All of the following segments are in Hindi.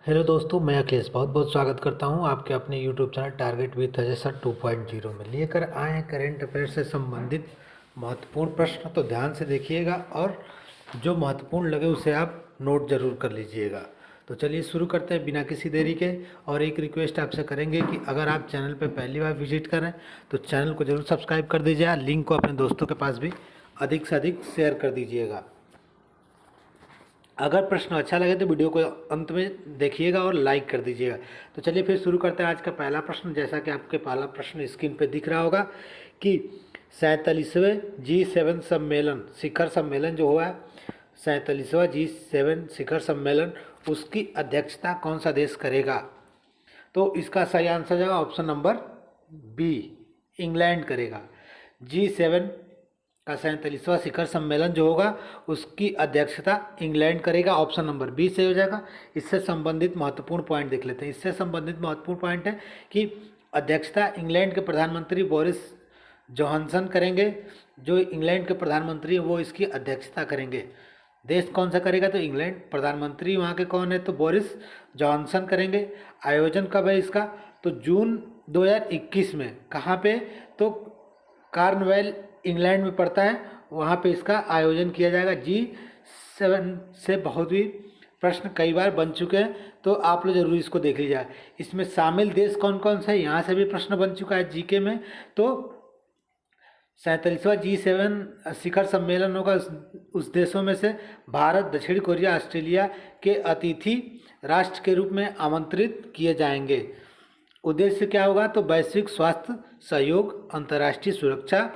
हेलो दोस्तों, मैं अखिलेश बहुत बहुत स्वागत करता हूं आपके अपने YouTube channel target with Ajay sir 2.0 में। लेकर आए हैं करेंट अफेयर से संबंधित महत्वपूर्ण प्रश्न। तो ध्यान से देखिएगा और जो महत्वपूर्ण लगे उसे आप नोट जरूर कर लीजिएगा। तो चलिए शुरू करते हैं बिना किसी देरी के। और एक रिक्वेस्ट आपसे करेंगे कि अगर आप चैनल पर पहली बार विजिट करें तो चैनल को जरूर सब्सक्राइब कर दीजिएगा। लिंक को अपने दोस्तों के पास भी अधिक से अधिक शेयर कर दीजिएगा। अगर प्रश्न अच्छा लगे तो वीडियो को अंत में देखिएगा और लाइक कर दीजिएगा। तो चलिए फिर शुरू करते हैं आज का पहला प्रश्न। जैसा कि आपके पहला प्रश्न स्क्रीन पे दिख रहा होगा कि 47वें G7 सम्मेलन शिखर सम्मेलन जो हुआ है, 47वां G7 शिखर सम्मेलन, उसकी अध्यक्षता कौन सा देश करेगा? तो इसका सही आंसर जाएगा ऑप्शन नंबर बी, इंग्लैंड करेगा। G7 का 47वां शिखर सम्मेलन जो होगा उसकी अध्यक्षता इंग्लैंड करेगा। ऑप्शन नंबर बी से हो जाएगा। इससे संबंधित महत्वपूर्ण पॉइंट देख लेते हैं। इससे संबंधित महत्वपूर्ण पॉइंट है कि अध्यक्षता इंग्लैंड के प्रधानमंत्री बोरिस जॉनसन करेंगे। जो इंग्लैंड के प्रधानमंत्री हैं वो इसकी अध्यक्षता करेंगे। देश कौन सा करेगा? तो इंग्लैंड। प्रधानमंत्री वहाँ के कौन है? तो बोरिस जॉनसन करेंगे। आयोजन कब है इसका? तो जून 2021 में। कहाँ पे? तो कार्नवेल इंग्लैंड में पड़ता है, वहाँ पे इसका आयोजन किया जाएगा। G7 से बहुत ही प्रश्न कई बार बन चुके हैं, तो आप लोग जरूर इसको देख लीजिए। इसमें शामिल देश कौन कौन से हैं, यहाँ से भी प्रश्न बन चुका है जीके में। तो 47वां G7 शिखर सम्मेलन होगा। उस देशों में से भारत, दक्षिण कोरिया, ऑस्ट्रेलिया के अतिथि राष्ट्र के रूप में आमंत्रित किए जाएंगे। उद्देश्य क्या होगा? तो वैश्विक स्वास्थ्य सहयोग, अंतर्राष्ट्रीय सुरक्षा,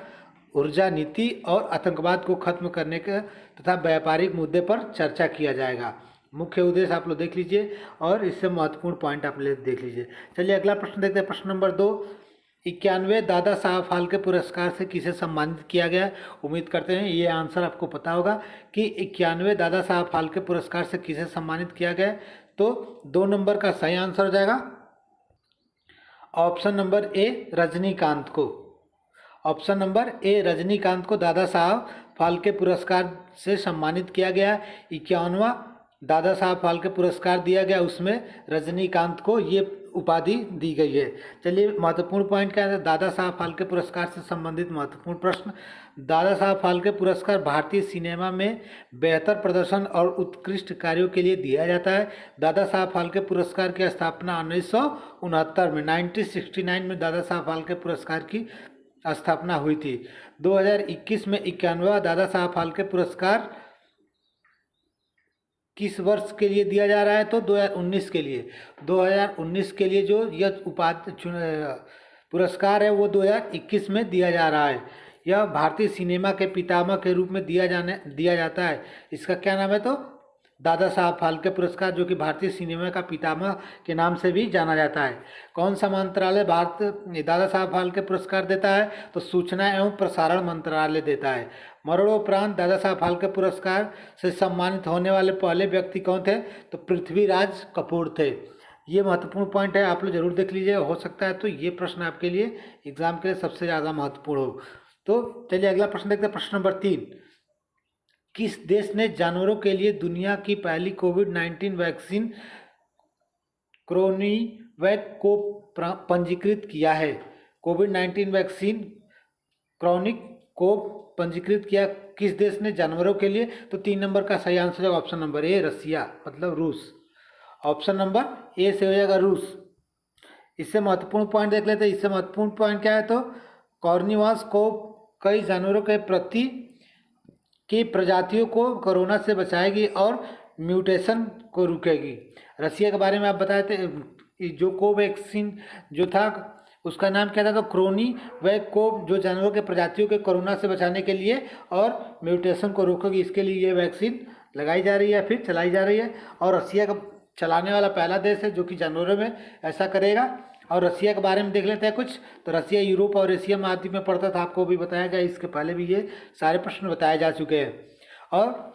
ऊर्जा नीति और आतंकवाद को खत्म करने के तथा व्यापारिक मुद्दे पर चर्चा किया जाएगा। मुख्य उद्देश्य आप लोग देख लीजिए और इससे महत्वपूर्ण पॉइंट आप लोग देख लीजिए। चलिए अगला प्रश्न देखते हैं। प्रश्न नंबर 2, 91वें दादा साहब फाल्के पुरस्कार से किसे सम्मानित किया गया? उम्मीद करते हैं ये आंसर आपको पता होगा कि 91वें दादा साहब फाल्के पुरस्कार से किसे सम्मानित किया गया। तो 2 नंबर का सही आंसर हो जाएगा ऑप्शन नंबर ए, रजनीकांत को। ऑप्शन नंबर ए, रजनीकांत को दादा साहब फाल्के पुरस्कार से सम्मानित किया गया। 51वां दादा साहब फाल्के पुरस्कार दिया गया, उसमें रजनीकांत को ये उपाधि दी गई है। चलिए महत्वपूर्ण पॉइंट क्या है? दादा साहब फाल्के पुरस्कार से संबंधित महत्वपूर्ण प्रश्न। दादा साहब फाल्के पुरस्कार भारतीय सिनेमा में बेहतर प्रदर्शन और उत्कृष्ट कार्यों के लिए दिया जाता है। दादा साहब फाल्के पुरस्कार की स्थापना 1969 में 1969 में दादा साहब फाल्के पुरस्कार की स्थापना हुई थी। 2021 में 91वां दादा साहब फाल्के पुरस्कार किस वर्ष के लिए दिया जा रहा है? तो 2019 के लिए। 2019 के लिए जो यह पुरस्कार है वो 2021 में दिया जा रहा है। यह भारतीय सिनेमा के पितामह के रूप में दिया जाता है। इसका क्या नाम है? तो दादा साहब फाल्के पुरस्कार, जो कि भारतीय सिनेमा का पितामह के नाम से भी जाना जाता है। कौन सा मंत्रालय भारत दादा साहब फाल्के पुरस्कार देता है? तो सूचना एवं प्रसारण मंत्रालय देता है। मरणोपरांत दादा साहब फाल्के पुरस्कार से सम्मानित होने वाले पहले व्यक्ति कौन थे? तो पृथ्वीराज कपूर थे। ये महत्वपूर्ण पॉइंट है, आप लोग जरूर देख लीजिए। हो सकता है तो ये प्रश्न आपके लिए एग्जाम के लिए सबसे ज़्यादा महत्वपूर्ण हो। तो चलिए अगला प्रश्न देखते हैं। प्रश्न नंबर 3, किस देश ने जानवरों के लिए दुनिया की पहली कोविड-19 वैक्सीन क्रोनिवैक को पंजीकृत किया है? कोविड-19 वैक्सीन क्रोनिक को पंजीकृत किया किस देश ने जानवरों के लिए? तो 3 नंबर का सही आंसर है ऑप्शन नंबर ए, रसिया, मतलब रूस। ऑप्शन नंबर ए से हो जाएगा रूस। इससे महत्वपूर्ण पॉइंट देख लेते हैं। इससे महत्वपूर्ण पॉइंट क्या है? तो कॉर्निवास को कई जानवरों के प्रति की प्रजातियों को कोरोना से बचाएगी और म्यूटेशन को रुकेगी। रसिया के बारे में आप बताए थे, जो कोवैक्सीन जो था उसका नाम क्या था? तो क्रोनिवैक, जो जानवरों के प्रजातियों के कोरोना से बचाने के लिए और म्यूटेशन को रोकेगी, इसके लिए ये वैक्सीन लगाई जा रही है, फिर चलाई जा रही है। और रसिया का चलाने वाला पहला देश है जो कि जानवरों में ऐसा करेगा। और रसिया के बारे में देख लेते हैं कुछ। तो रसिया यूरोप और एशिया महाद्वीप में पड़ता था, आपको भी बताया गया, इसके पहले भी ये सारे प्रश्न बताए जा चुके हैं। और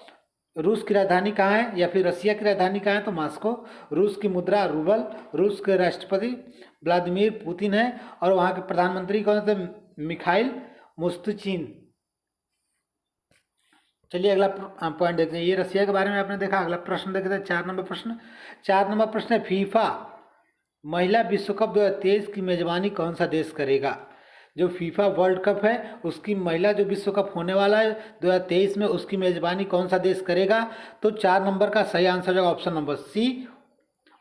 रूस की राजधानी कहाँ है या फिर रसिया की राजधानी कहाँ है? तो मॉस्को। रूस की मुद्रा रूबल। रूस के राष्ट्रपति व्लादिमीर पुतिन है और वहाँ के प्रधानमंत्री कौन थे? मिखाइल मुस्तुचिन। चलिए अगला पॉइंट देखते हैं। ये रसिया के बारे में आपने देखा। अगला प्रश्न देखते हैं 4 नंबर प्रश्न। 4 नंबर प्रश्न है, फीफा महिला विश्व कप 2023 की मेजबानी कौन सा देश करेगा? जो फीफा वर्ल्ड कप है उसकी महिला जो विश्व कप होने वाला है 2023 में, उसकी मेजबानी कौन सा देश करेगा? तो 4 नंबर का सही आंसर होगा ऑप्शन नंबर सी,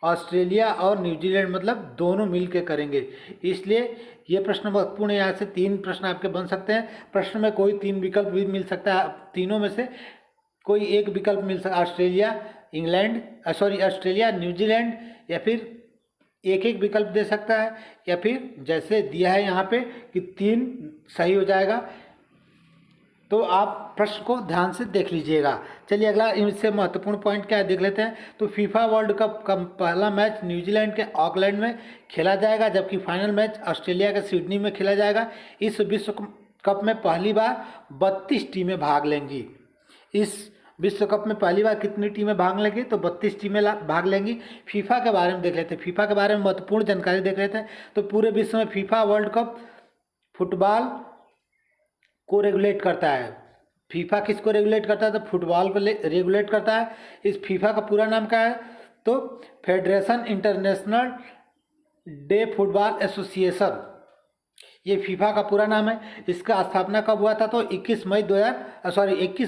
ऑस्ट्रेलिया और न्यूजीलैंड, मतलब दोनों मिल के करेंगे। इसलिए ये प्रश्न महत्वपूर्ण है। यहाँ से 3 प्रश्न आपके बन सकते हैं। प्रश्न में कोई 3 विकल्प भी मिल सकता है, तीनों में से कोई एक विकल्प मिल सकता है। ऑस्ट्रेलिया, न्यूजीलैंड, या फिर एक एक विकल्प दे सकता है, या फिर जैसे दिया है यहाँ पे कि 3 सही हो जाएगा। तो आप प्रश्न को ध्यान से देख लीजिएगा। चलिए अगला इससे महत्वपूर्ण पॉइंट क्या है देख लेते हैं। तो फीफा वर्ल्ड कप का पहला मैच न्यूजीलैंड के ऑकलैंड में खेला जाएगा, जबकि फाइनल मैच ऑस्ट्रेलिया के सिडनी में खेला जाएगा। इस विश्व कप में पहली बार 32 टीमें भाग लेंगी। इस विश्व कप में पहली बार कितनी टीमें भाग लेंगी? तो 32 टीमें भाग लेंगी। फीफा के बारे में देख लेते हैं। फीफा के बारे में महत्वपूर्ण जानकारी देख लेते हैं। तो पूरे विश्व में फीफा वर्ल्ड कप फुटबॉल को रेगुलेट करता है। फीफा किसको रेगुलेट करता है? तो फुटबॉल को रेगुलेट करता है। इस फीफा का पूरा नाम क्या है? तो federation international day football association, ये फीफा का पूरा नाम है। इसका स्थापना कब हुआ था? तो 21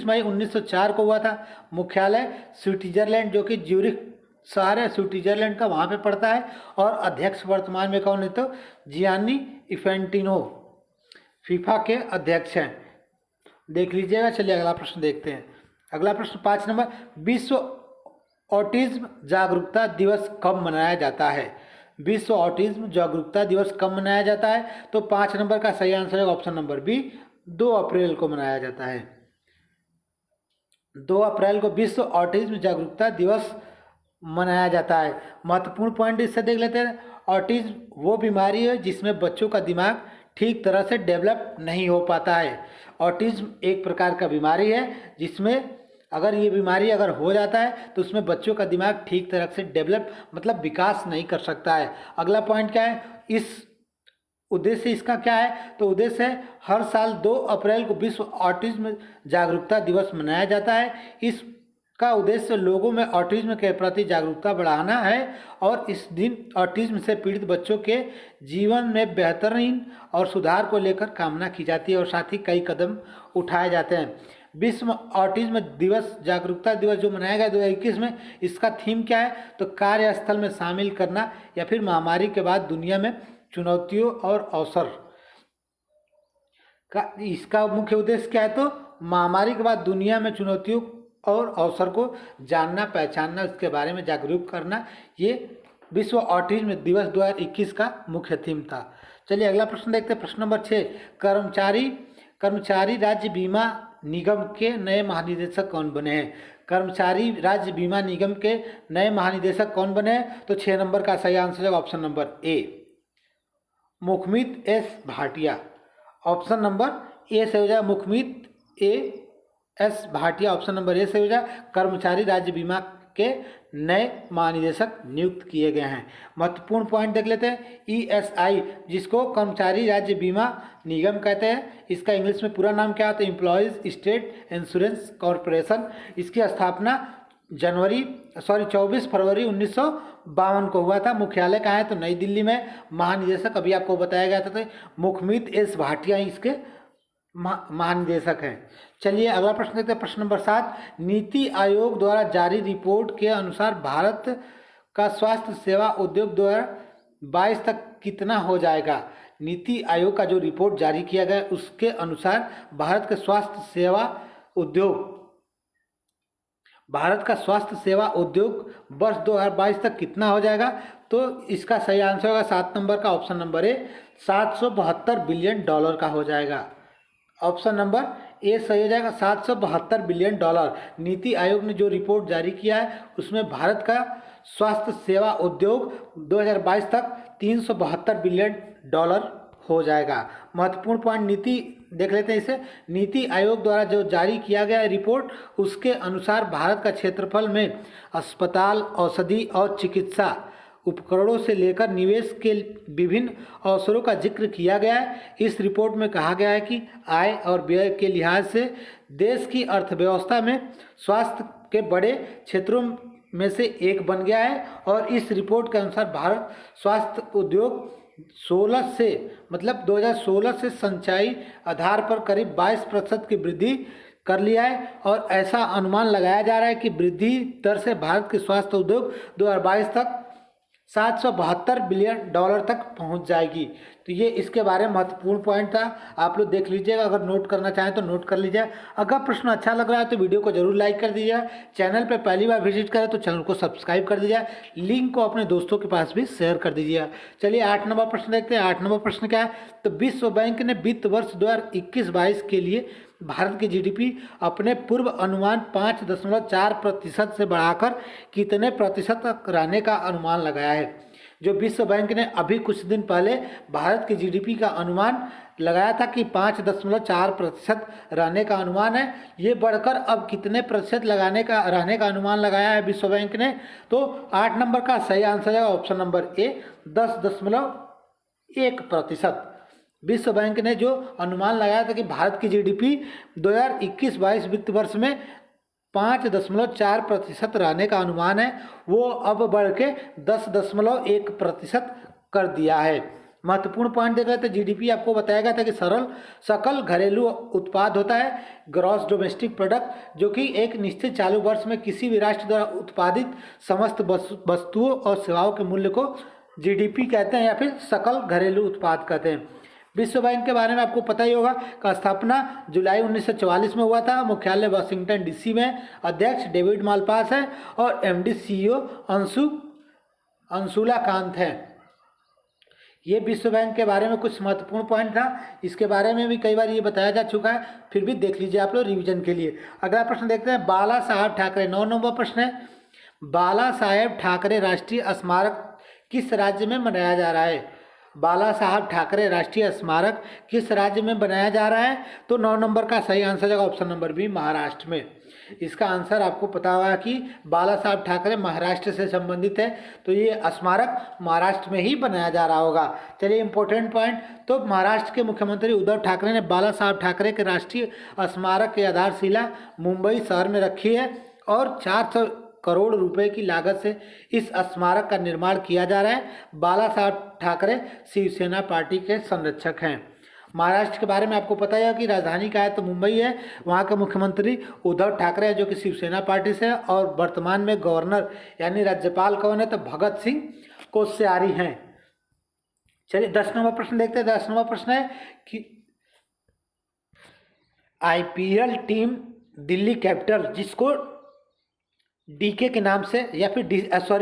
मई 1904 को हुआ था। मुख्यालय स्विट्जरलैंड, जो कि ज्यूरिख शहर है स्विट्जरलैंड का, वहाँ पे पड़ता है। और अध्यक्ष वर्तमान में कौन है? तो जियानी इन्फेंटिनो फीफा के अध्यक्ष हैं, देख लीजिएगा। चलिए अगला प्रश्न देखते हैं। अगला प्रश्न 5 नंबर, विश्व ऑटिज्म जागरूकता दिवस कब मनाया जाता है? विश्व ऑटिज्म जागरूकता दिवस कब मनाया जाता है? तो 5 नंबर का सही आंसर है ऑप्शन नंबर बी, 2 अप्रैल को मनाया जाता है। 2 अप्रैल को विश्व ऑटिज्म जागरूकता दिवस मनाया जाता है। महत्वपूर्ण पॉइंट इससे देख लेते हैं। ऑटिज्म वो बीमारी है जिसमें बच्चों का दिमाग ठीक तरह से डेवलप नहीं हो पाता है। ऑटिज्म एक प्रकार का बीमारी है जिसमें अगर ये बीमारी अगर हो जाता है तो उसमें बच्चों का दिमाग ठीक तरह से डेवलप मतलब विकास नहीं कर सकता है। अगला पॉइंट क्या है? इस उद्देश्य इसका क्या है? तो उद्देश्य है हर साल 2 अप्रैल को विश्व ऑटिज्म जागरूकता दिवस मनाया जाता है। इसका उद्देश्य लोगों में ऑटिज्म के प्रति जागरूकता बढ़ाना है और इस दिन ऑटिज्म से पीड़ित बच्चों के जीवन में बेहतरीन और सुधार को लेकर कामना की जाती है और साथ ही कई कदम उठाए जाते हैं। विश्व ऑटिज्म दिवस जागरूकता दिवस जो मनाया गया 2021 में, इसका थीम क्या है? तो कार्यस्थल में शामिल करना या फिर महामारी के बाद दुनिया में चुनौतियों और अवसर का, इसका मुख्य उद्देश्य क्या है? तो महामारी के बाद दुनिया में चुनौतियों और अवसर को जानना, पहचानना, उसके बारे में जागरूक करना, ये विश्व ऑटिज्म दिवस 2021 का मुख्य थीम था। चलिए अगला प्रश्न देखते हैं। प्रश्न नंबर 6, कर्मचारी राज्य बीमा निगम के नए महानिदेशक कौन बने हैं? कर्मचारी राज्य बीमा निगम के नए महानिदेशक कौन बने हैं? तो 6 नंबर का सही आंसर है option number A, Mukhmit S Bhatia. Option number A से हो जाए Mukhmit S Bhatia, option number A से हो जाए। कर्मचारी राज्य बीमा के नए महानिदेशक नियुक्त किए गए हैं। महत्वपूर्ण पॉइंट देख लेते हैं। ESI, जिसको कर्मचारी राज्य बीमा निगम कहते हैं, इसका इंग्लिश में पूरा नाम क्या होता है? Employees state insurance corporation. इसकी स्थापना 24 फरवरी 1952 को हुआ था। मुख्यालय कहाँ है? तो नई दिल्ली में। महानिदेशक अभी आपको बताया गया था, तो मुखमित एस भाटिया इसके महानिदेशक हैं। चलिए अगला प्रश्न देखते हैं। प्रश्न नंबर 7, नीति आयोग द्वारा जारी रिपोर्ट के अनुसार भारत का स्वास्थ्य सेवा उद्योग 2022 तक कितना हो जाएगा? नीति आयोग का जो रिपोर्ट जारी किया गया उसके अनुसार भारत का स्वास्थ्य सेवा उद्योग वर्ष 2022 तक कितना हो जाएगा? तो इसका सही आंसर होगा 7 नंबर का, ऑप्शन नंबर ए, $772 बिलियन का हो जाएगा। ऑप्शन नंबर ए सही हो जाएगा, $772 बिलियन। नीति आयोग ने जो रिपोर्ट जारी किया है उसमें भारत का स्वास्थ्य सेवा उद्योग 2022 तक $372 बिलियन हो जाएगा। महत्वपूर्ण पॉइंट नीति देख लेते हैं इसे। नीति आयोग द्वारा जो जारी किया गया रिपोर्ट, उसके अनुसार भारत का क्षेत्रफल में अस्पताल, औषधि और चिकित्सा उपकरणों से लेकर निवेश के विभिन्न अवसरों का जिक्र किया गया है। इस रिपोर्ट में कहा गया है कि आय और व्यय के लिहाज से देश की अर्थव्यवस्था में स्वास्थ्य के बड़े क्षेत्रों में से एक बन गया है। और इस रिपोर्ट के अनुसार भारत स्वास्थ्य उद्योग 2016 से संचयी आधार पर करीब 22% की वृद्धि कर लिया है। और ऐसा अनुमान लगाया जा रहा है कि वृद्धि दर से भारत के स्वास्थ्य उद्योग 2022 तक $772 बिलियन तक पहुंच जाएगी। तो ये इसके बारे में महत्वपूर्ण पॉइंट था, आप लोग देख लीजिएगा। अगर नोट करना चाहें तो नोट कर लीजिए। अगर प्रश्न अच्छा लग रहा है तो वीडियो को जरूर लाइक कर दीजिए। चैनल पे पहली बार विजिट करें तो चैनल को सब्सक्राइब कर दीजिए। लिंक को अपने दोस्तों के पास भी शेयर कर दीजिए। चलिए 8 नंबर प्रश्न देखते हैं। 8 नंबर प्रश्न क्या है? तो विश्व बैंक ने वित्त वर्ष 2021-22 के लिए भारत की जीडीपी अपने पूर्व अनुमान 5.4% से बढ़ाकर कितने प्रतिशत तक रहने का अनुमान लगाया है? जो विश्व बैंक ने अभी कुछ दिन पहले भारत की जीडीपी का अनुमान लगाया था कि 5.4% रहने का अनुमान है, ये बढ़कर अब कितने प्रतिशत रहने का अनुमान लगाया है विश्व बैंक ने? तो 8 नंबर का सही आंसर है ऑप्शन नंबर ए, 10.1%। विश्व बैंक ने जो अनुमान लगाया था कि भारत की जीडीपी 2021-22 वित्त वर्ष में 5.4% रहने का अनुमान है, वो अब बढ़ के 10.1% कर दिया है। महत्वपूर्ण पॉइंट देख रहे थे। जीडीपी आपको बताया गया था कि सकल घरेलू उत्पाद होता है, ग्रॉस डोमेस्टिक प्रोडक्ट, जो कि एक निश्चित चालू वर्ष में किसी भी राष्ट्र द्वारा उत्पादित समस्त वस्तुओं और सेवाओं के मूल्य को जीडीपी कहते हैं या फिर सकल घरेलू उत्पाद कहते हैं। विश्व बैंक के बारे में आपको पता ही होगा का स्थापना जुलाई 1944 में हुआ था। मुख्यालय वाशिंगटन डीसी में। अध्यक्ष डेविड मालपास है और एमडी सीईओ अंशुला कांत है। ये विश्व बैंक के बारे में कुछ महत्वपूर्ण पॉइंट था। इसके बारे में भी कई बार ये बताया जा चुका है, फिर भी देख लीजिए आप लोग रिवीजन के लिए। अगला प्रश्न देखते हैं। बाला साहब ठाकरे, 9 नंबर प्रश्न है। बाला साहेब ठाकरे राष्ट्रीय स्मारक किस राज्य में मनाया जा रहा है? बाला साहब ठाकरे राष्ट्रीय स्मारक किस राज्य में बनाया जा रहा है? तो 9 नंबर का सही आंसर है ऑप्शन नंबर बी, महाराष्ट्र में। इसका आंसर आपको पता होगा कि बाला साहब ठाकरे महाराष्ट्र से संबंधित है, तो ये स्मारक महाराष्ट्र में ही बनाया जा रहा होगा। चलिए इंपॉर्टेंट पॉइंट, तो महाराष्ट्र के मुख्यमंत्री उद्धव ठाकरे ने बाला साहब ठाकरे के राष्ट्रीय स्मारक की आधारशिला मुंबई शहर में रखी है और 400 करोड़ रुपए की लागत से इस स्मारक का निर्माण किया जा रहा है। बाला साहब ठाकरे शिवसेना पार्टी के संरक्षक हैं। महाराष्ट्र के बारे में आपको पता है कि राजधानी का है तो मुंबई है। वहाँ के मुख्यमंत्री उद्धव ठाकरे हैं जो कि शिवसेना पार्टी से है और वर्तमान में गवर्नर यानी राज्यपाल कौन है? तो भगत सिंह कोश्यारी हैं। चलिए 10 नंबर प्रश्न देखते हैं। 10 नंबर प्रश्न है कि आईपीएल टीम दिल्ली कैपिटल, जिसको डीके के नाम से या फिर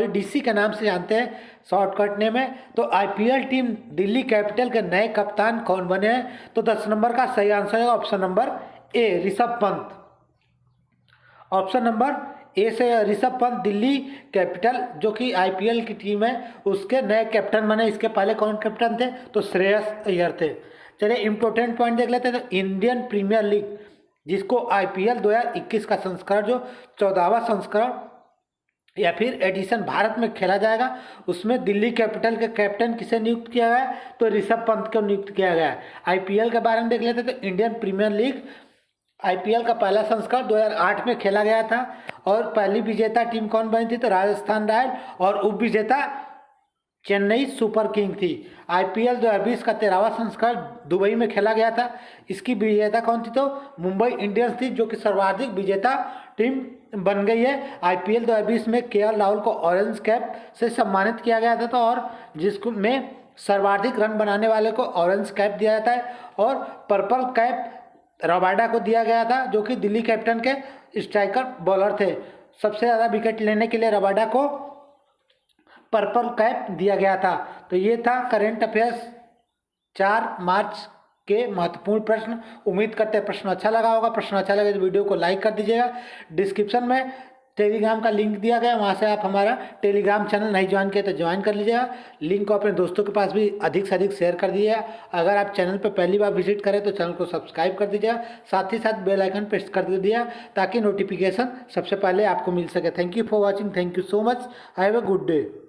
डीसी के नाम से जानते हैं शॉर्टकट नेम है, तो आईपीएल टीम दिल्ली कैपिटल के नए कप्तान कौन बने हैं? तो 10 नंबर का सही आंसर है option number A, Rishabh Pant. Option number A से ऋषभ पंत दिल्ली कैपिटल जो कि आईपीएल की टीम है उसके नए कैप्टन बने। इसके पहले कौन कैप्टन थे? तो श्रेयस अय्यर थे। चलिए इंपॉर्टेंट पॉइंट देख लेते हैं। तो इंडियन प्रीमियर लीग, जिसको आईपीएल 2021 का संस्करण जो 14वां संस्करण या फिर एडिशन भारत में खेला जाएगा, उसमें दिल्ली कैपिटल के कैप्टन किसे नियुक्त किया गया है? तो ऋषभ पंत को नियुक्त किया गया है। आईपीएल के बारे में देख लेते हैं। तो इंडियन प्रीमियर लीग आईपीएल का पहला संस्करण 2008 में खेला गया था और पहली विजेता टीम कौन बनी थी? तो राजस्थान रॉयल्स और उप विजेता चेन्नई सुपर किंग थी। आईपीएल 2020 का 13वां संस्करण दुबई में खेला गया था। इसकी विजेता कौन थी? तो मुंबई इंडियंस थी जो कि सर्वाधिक विजेता टीम बन गई है। आईपीएल 2020 में केएल राहुल को ऑरेंज कैप से सम्मानित किया गया था तो और जिसको में सर्वाधिक रन बनाने वाले को ऑरेंज कैप दिया जाता है और पर्पल कैप रबाडा को दिया गया था जो कि दिल्ली कैपिटल के स्ट्राइकर बॉलर थे। सबसे ज़्यादा विकेट लेने के लिए रबाडा को पर्पल कैप दिया गया था। तो ये था करेंट अफेयर्स 4 मार्च के महत्वपूर्ण प्रश्न। उम्मीद करते हैं प्रश्न अच्छा लगा होगा। प्रश्न अच्छा लगे तो वीडियो को लाइक कर दीजिएगा। डिस्क्रिप्शन में टेलीग्राम का लिंक दिया गया, वहाँ से आप हमारा टेलीग्राम चैनल नहीं ज्वाइन किया तो ज्वाइन कर लीजिएगा। लिंक को अपने दोस्तों के पास भी अधिक से अधिक शेयर कर दीजिएगा। अगर आप चैनल पर पहली बार विजिट करें तो चैनल को सब्सक्राइब कर दीजिएगा, साथ ही साथ बेल आइकन प्रेस कर दीजिएगा ताकि नोटिफिकेशन सबसे पहले आपको मिल सके। Thank you for watching. Thank you so much. Have a good day.